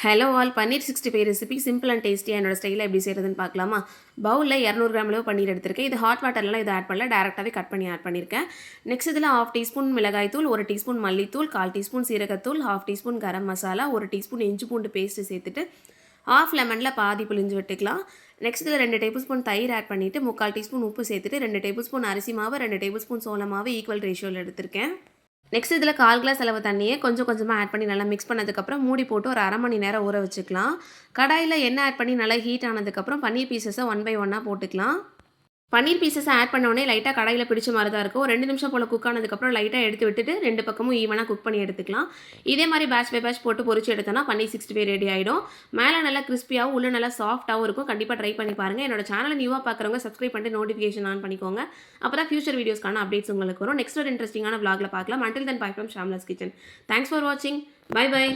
Hello all paneer 65 recipe simple and டேஸ்டியாக என்னோட ஸ்டைலில் எப்படி செய்கிறதுன்னு பார்க்கலாமா. பவுலில் 200 கிராம் அளவு பன்னீர் எடுத்திருக்கேன். இது ஹாட் வாட்டர்லாம் இதை ஆட் பண்ணல, டேரெக்டாகவே கட் பண்ணி ஆட் பண்ணியிருக்கேன். நெக்ஸ்ட் இதில் 1/2 டீஸ்பூன் மிளகாய்த்தூள், 1 டீஸ்பூன் மல்லித்தூள், 1/4 டீஸ்பூன் சீரகத்தூள், 1/2 டீஸ்பூன் கரம் மசாலா, 1 டீஸ்பூன் இஞ்சி பூண்டு பேஸ்ட்டு சேர்த்துட்டு 1/2 லெமனில் பாதி புளிஞ்சு விட்டுக்கலாம். நெக்ஸ்ட் இதில் 2 டேபிள் ஸ்பூன் தயிர் ஆட் பண்ணிவிட்டு 3/4 டீஸ்பூன் உப்பு சேர்த்துட்டு 2 டேபிள் ஸ்பூன் அரிசி மாவு, 2 டேபிள் ஸ்பூன் சோள மாவு ஈக்குவல் ரேஷியோவில் எடுத்திருக்கேன். நெக்ஸ்ட் இதில் 1/4 கிளாஸ் அளவு தண்ணியை கொஞ்சம் கொஞ்சமாக ஆட் பண்ணி நல்லா மிக்ஸ் பண்ணதுக்கப்புறம் மூடி போட்டு ஒரு 1/2 மணி நேரம் ஊற வச்சுக்கலாம். கடாயில் எண்ணெய் ஆட் பண்ணி நல்லா ஹீட் ஆனதுக்கப்புறம் பன்னீர் பீசஸை 1 பை 1 போட்டுக்கலாம். பன்னீர் பீசஸை ஆட் பண்ணோடனே லைட்டாக கடாயில் பிடிச்ச மாதிரி தான் இருக்கும். 2 நிமிஷம் போல் குக் ஆனதுக்கப்புறம் லைட்டாக எடுத்து விட்டுட்டு 2 பக்கமும் ஈவனாக குக் பண்ணி எடுத்துக்கலாம். இதே மாதிரி பேட்ச் பை பேட்ச் போட்டு பொரிச்சு எடுத்தோன்னா பன்னீர் 65 ரெடி ஆகிடும். மேலே நல்லா கிறிஸ்பியாகவும் உள்ள நல்லா சாஃப்ட்டாகவும் இருக்கும். கண்டிப்பாக ட்ரை பண்ணி பாருங்கள். என்னோட சேனலை நியூவாக பார்க்குறவங்க சப்ஸ்கிரைப் பண்ணிட்டு நோட்டிஃபிகேஷன் ஆன் பண்ணிக்கோங்க. அப்போ தான் ஃபியூச்சர் வீடியோஸ்க்கான அப்டேட்ஸ் உங்களுக்கு வரும். நெக்ஸ்ட் ஒரு இன்ட்ரெஸ்டிங்கான vlogல பார்க்கலாம். Until then, bye from Shamla's Kitchen. Thanks for watching. Bye bye.